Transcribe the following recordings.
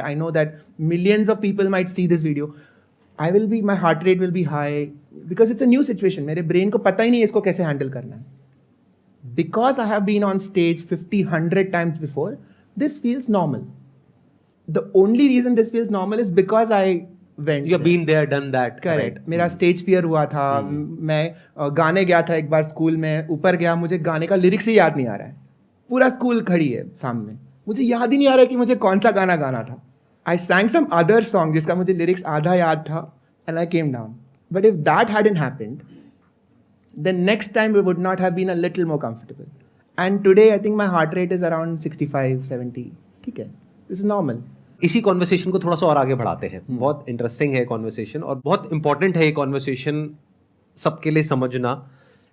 I know that millions of people might see this video. My heart rate will be high because it's a new situation. मेरे brain को पता ही नहीं है इसको कैसे handle करना है. Because I have been on stage 50, 100 times before, this feels normal. The only reason this feels normal is because I went. You have been there, done that. Correct. मेरा stage fear हुआ था. मैं गाने गया था एक बार स्कूल में. ऊपर गया, मुझे गाने का लिरिक्स ही याद नहीं आ रहा है. पूरा स्कूल खड़ी है सामने. मुझे याद ही नहीं आ रहा है कि मुझे कौन सा गाना गाना था. I sang some other song जिसका मुझे lyrics आधा याद था and I came down. But if that hadn't happened, then next time it would not have been a little more comfortable. And today I think my heart rate is around 65, 70. ठीक है. This is normal. इसी conversation को थोड़ा सा और आगे बढ़ाते हैं. बहुत इंटरेस्टिंग है कॉन्वर्सेशन और बहुत इंपॉर्टेंट है ये कॉन्वर्सेशन सबके लिए समझना,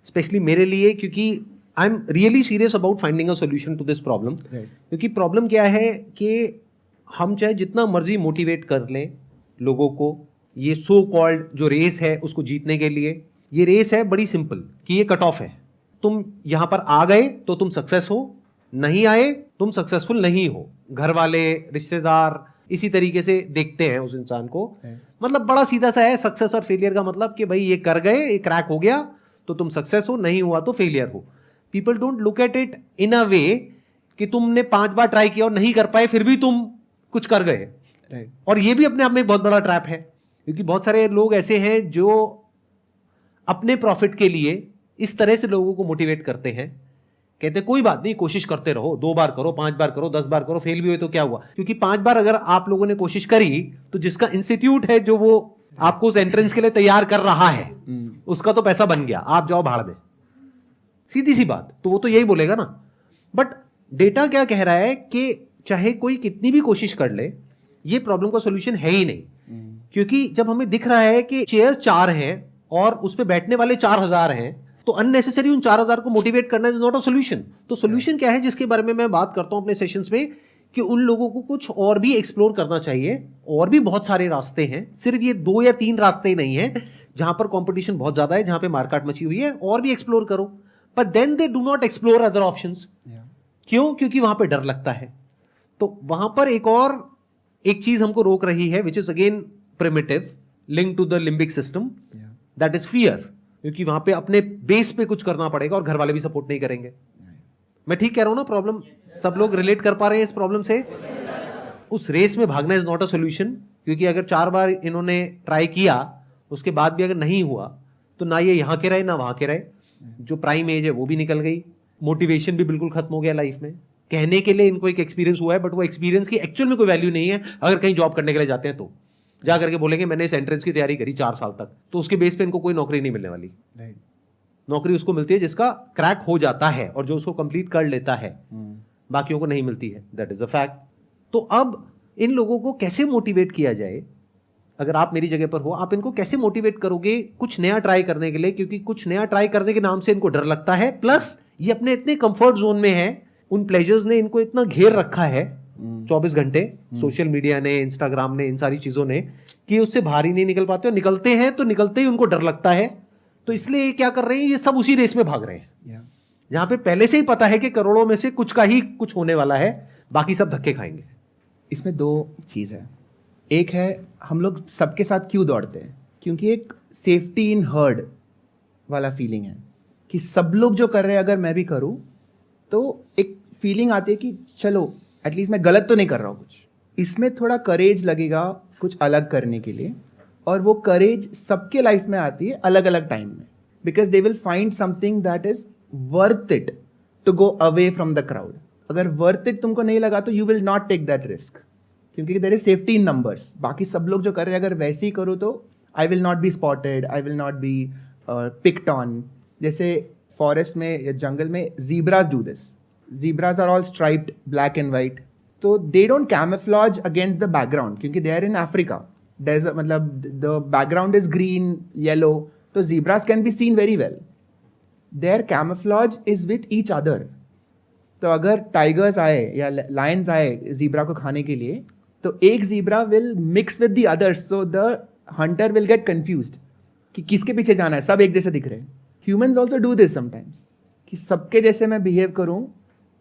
स्पेशली मेरे लिए, क्योंकि I am really serious about finding a solution to this problem. क्योंकि प्रॉब्लम क्या है कि हम चाहे जितना मर्जी मोटिवेट कर लें लोगों को, ये सो कॉल्ड जो रेस है उसको जीतने के लिए, ये रेस है बड़ी सिंपल कि ये कट ऑफ है. तुम यहां पर आ गए तो तुम सक्सेस हो, नहीं आए तुम सक्सेसफुल नहीं हो. घर वाले, रिश्तेदार इसी तरीके से देखते हैं उस इंसान को. मतलब बड़ा सीधा सा है सक्सेस और फेलियर का मतलब कि भाई ये कर गए, ये क्रैक हो गया तो तुम सक्सेस हो, नहीं हुआ तो फेलियर हो. People don't look at it in a way कि तुमने 5 बार ट्राई किया और नहीं कर पाए फिर भी तुम कुछ कर गए. और ये भी अपने आप में एक बहुत बड़ा ट्रैप है, क्योंकि बहुत सारे लोग ऐसे हैं जो अपने प्रॉफिट के लिए इस तरह से लोगों को मोटिवेट करते हैं. कहते कोई बात नहीं, कोशिश करते रहो, 2 बार करो, 5 बार करो, 10 बार करो, फेल भी हुए तो क्या हुआ. क्योंकि 5 बार अगर आप लोगों ने कोशिश करी तो जिसका इंस्टीट्यूट है जो वो आपको उस एंट्रेंस के लिए तैयार कर रहा है उसका तो पैसा बन गया, आप जाओ भाड़ में. सीधी सी बात. तो वो तो यही बोलेगा ना. बट डेटा क्या कह रहा है कि चाहे कोई कितनी भी कोशिश कर ले, ये प्रॉब्लम का सॉल्यूशन है ही नहीं. क्योंकि जब हमें दिख रहा है कि चेयर 4 हैं और उस पे बैठने वाले 4000 हैं, तो अननेसेसरी उन 4000 को मोटिवेट करना इज नॉट अ सॉल्यूशन. तो सॉल्यूशन क्या है जिसके बारे में मैं बात करता हूं अपने सेशंस में, कि उन लोगों को कुछ और भी एक्सप्लोर करना चाहिए. और भी बहुत सारे रास्ते हैं, सिर्फ ये 2 या 3 रास्ते नहीं है जहां पर कंपटीशन बहुत ज्यादा है, जहां पे मार्केट मची हुई है. और भी एक्सप्लोर करो, but then they do not explore other options. क्यों? क्योंकि वहां पे डर लगता है. तो वहां पर एक चीज हमको रोक रही है, which is again primitive, link to the limbic system, that is fear. क्योंकि वहां पे अपने बेस पे कुछ करना पड़ेगा और घर वाले भी सपोर्ट नहीं करेंगे. मैं ठीक कह रहा हूं ना? प्रॉब्लम सब लोग रिलेट कर पा रहे हैं इस प्रॉब्लम से. उस रेस में भागना इज नॉट अ सोल्यूशन. क्योंकि अगर 4 बार इन्होंने ट्राई किया, उसके बाद भी अगर नहीं हुआ, तो ना ये यहां के रहे ना वहां के रहे. जो प्राइम एज है वो भी निकल गई, मोटिवेशन भी बिल्कुल खत्म हो गया लाइफ में. कहने के लिए इनको एक एक्सपीरियंस हुआ है, बट वो एक्सपीरियंस की एक्चुअल में कोई वैल्यू नहीं है. अगर कहीं जॉब करने के लिए जाते हैं तो जा करके बोलेंगे मैंने इस एंट्रेंस की तैयारी करी 4 साल तक, तो उसके बेस पे इनको कोई नौकरी नहीं मिलने वाली. नौकरी उसको मिलती है जिसका क्रैक हो जाता है और जो उसको कंप्लीट कर लेता है. बाकियों को नहीं मिलती है. That is a fact. तो अब इन लोगों को कैसे मोटिवेट किया जाए? अगर आप मेरी जगह पर हो, आप इनको कैसे मोटिवेट करोगे कुछ नया ट्राई करने के लिए? क्योंकि कुछ नया ट्राई करने के नाम से इनको डर लगता है. प्लस ये अपने इतने कंफर्ट जोन में है, उन प्लेजर्स ने इनको इतना घेर रखा है 24 घंटे, सोशल मीडिया ने, इंस्टाग्राम ने, इन सारी चीजों ने, कि उससे बाहर ही नहीं निकल पाते. और निकलते हैं तो निकलते ही उनको डर लगता है. तो इसलिए ये क्या कर रहे हैं, ये सब उसी रेस में भाग रहे हैं जहां पे पहले से ही पता है कि करोड़ों में से कुछ का ही कुछ होने वाला है, बाकी सब धक्के खाएंगे. इसमें 2 चीज़ है. एक है हम लोग सबके साथ क्यों दौड़ते हैं, क्योंकि एक सेफ्टी इन हर्ड वाला फीलिंग है कि सब लोग जो कर रहे हैं अगर मैं भी करूं तो एक फीलिंग आती है कि चलो एटलीस्ट मैं गलत तो नहीं कर रहा हूँ कुछ. इसमें थोड़ा करेज लगेगा कुछ अलग करने के लिए, और वो करेज सबके लाइफ में आती है अलग अलग टाइम में, because they will find something that is worth it to go away from the crowd. अगर वर्थ इट तुमको नहीं लगा तो you will not take that risk, क्योंकि there is safety in numbers. बाकी सब लोग जो कर रहे हैं अगर वैसे ही करो तो I will not be spotted, I will not be picked on. जैसे फॉरेस्ट में या जंगल में zebras do this. Zebras are all striped black and white. तो they don't camouflage against the background क्योंकि they are in Africa. मतलब the background is green, yellow. तो zebras can be seen very well. Their camouflage is with each other. तो अगर tigers आए या Lions आए zebra को खाने के लिए, तो एक zebra will mix with the others. So the hunter will get confused कि किसके पीछे जाना है, सब एक जैसे दिख रहे हैं. Humans also do this sometimes, कि सबके जैसे मैं बिहेव करूं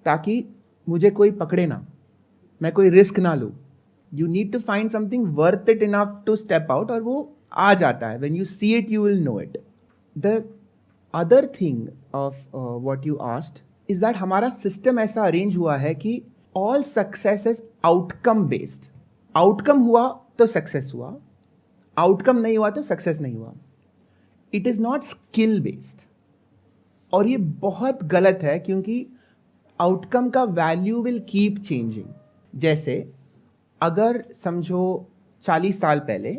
ताकि मुझे कोई पकड़े ना, मैं कोई रिस्क ना लूँ. You need to find something worth it enough to step out, और वो आ जाता है. When you see it, you will know it. The other thing of what you asked is that हमारा system ऐसा arrange हुआ है कि all success is outcome based. Outcome हुआ तो success हुआ, outcome नहीं हुआ तो success नहीं हुआ. It is not skill based. और ये बहुत गलत है, क्योंकि आउटकम का वैल्यू विल कीप चेंजिंग. जैसे अगर समझो 40 साल पहले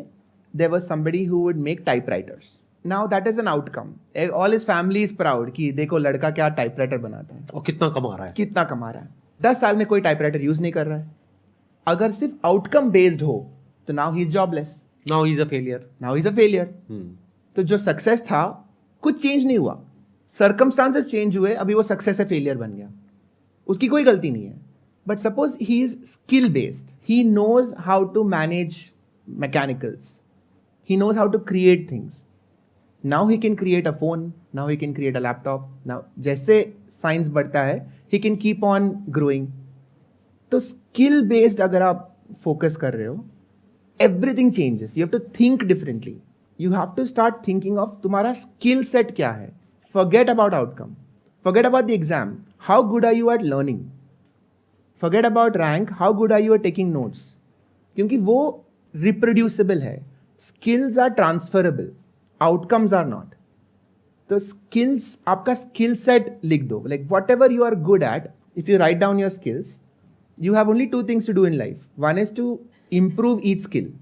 there was somebody who would make typewriters. Now that is an outcome. All his family is proud कि देखो लड़का क्या टाइपराइटर बनाता है और कितना कमा रहा है. 10 साल में कोई टाइपराइटर यूज नहीं कर रहा है. अगर सिर्फ आउटकम बेस्ड हो तो now he is jobless, now he is a failure. तो जो सक्सेस था कुछ चेंज नहीं हुआ, सर्कमस्टांसेस चेंज हुए, अभी वो सक्सेस है फेलियर बन गया. उसकी कोई गलती नहीं है. But suppose he is skill based, he knows how to manage mechanicals, he knows how to create things. Now he can create a phone, now he can create a laptop. Now जैसे science बढ़ता है he can keep on growing. तो skill based अगर आप focus कर रहे हो, everything changes. You have to think differently. You have to start thinking of तुम्हारा स्किल सेट क्या है. Forget about outcome. Forget about the exam. How good are you at learning? Forget about rank. How good are you at taking notes? क्योंकि वो reproducible है. Skills are transferable. Outcomes are not. तो skills, आपका skill set लिख दो. Like whatever you are good at, if you write down your skills, you have only 2 things to do in life. One is to improve each skill.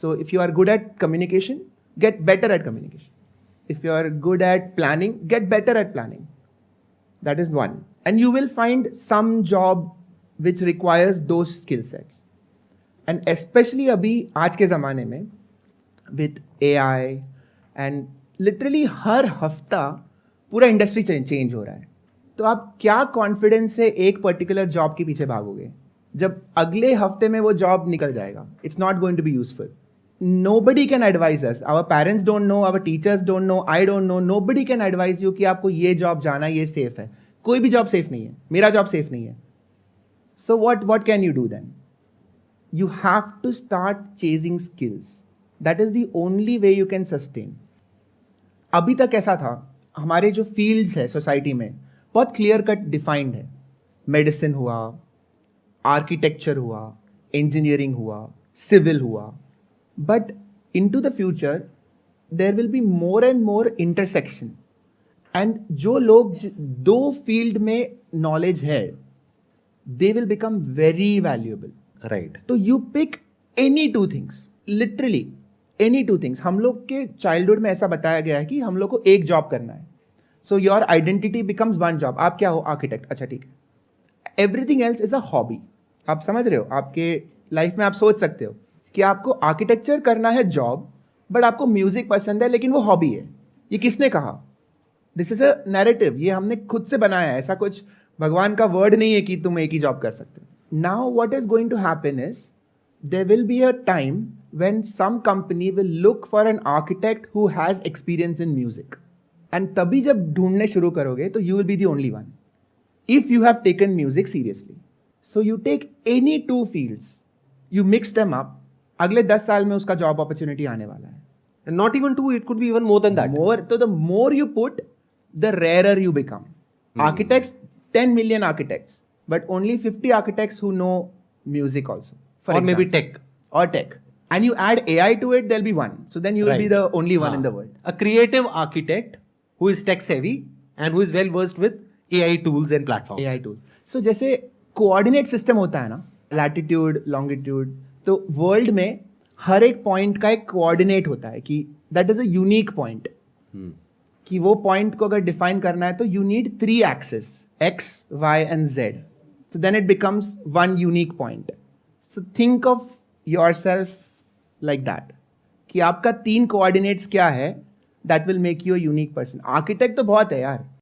So if you are good at communication, get better at communication. If you are good at planning, get better at planning. That is one. And you will find some job which requires those skill sets. And especially अभी आज के ज़माने में with AI and literally हर हफ्ता पूरा industry change हो रहा है. तो आप क्या कॉन्फिडेंस से एक पर्टिकुलर जॉब के पीछे भागोगे जब अगले हफ्ते में वो जॉब निकल जाएगा? It's not going to be useful. Nobody can advise us. Our parents don't know, our teachers don't know, I don't know. Nobody can advise you कि आपको ये जॉब जाना, ये सेफ है. कोई भी जॉब सेफ नहीं है. मेरा जॉब सेफ नहीं है. So what can you do then? You have to start chasing skills. That is the only way you can sustain. अभी तक ऐसा था, हमारे जो फील्ड्स है सोसाइटी में बहुत क्लियर कट डिफाइंड है. मेडिसिन हुआ, आर्किटेक्चर हुआ, इंजीनियरिंग हुआ, सिविल हुआ. But into the future, there will be more and more intersection. And जो लोग दो फील्ड में नॉलेज है, they will become very valuable. Right. तो you pick any 2 things, literally any 2 things. हम लोग के चाइल्डहुड में ऐसा बताया गया है कि हम लोग को एक जॉब करना है. So your identity becomes one job. आप क्या हो? आर्किटेक्ट. अच्छा ठीक है. Everything else is a hobby. आप समझ रहे हो? आपके लाइफ में आप सोच सकते हो कि आपको आर्किटेक्चर करना है जॉब, बट आपको म्यूजिक पसंद है लेकिन वो हॉबी है. ये किसने कहा? This is a narrative. ये हमने खुद से बनाया है. ऐसा कुछ भगवान का वर्ड नहीं है कि तुम एक ही जॉब कर सकते हो. Now what is going to happen is there will be a time when some company will look for an architect who has experience in music. And तभी जब ढूंढने शुरू करोगे तो you will be the only one if you have taken music seriously. So you take any 2 fields, you mix them up. अगले 10 साल में उसका जॉब अपॉर्चुनिटी आने वाला है. And not even 2, it could be even more than that. More, so the more you put, the rarer you become. Architects, 10 million architects, but only 50 architects who know music also. Or maybe tech. Or tech. And you add AI to it, there'll be one. So then you will be the only one in the world. A creative architect who is tech savvy and who is well versed with AI tools and platforms. AI tools. So जैसे coordinate system होता है ना, latitude, longitude, तो world में हर एक point का एक coordinate होता है कि that is a unique point. कि वो पॉइंट को अगर डिफाइन करना है तो you need 3 axes, x, y and z. So then it becomes one unique point. So think of yourself like that. कि आपका 3 coordinates क्या है that will make you a unique person. Architect तो बहुत है यार.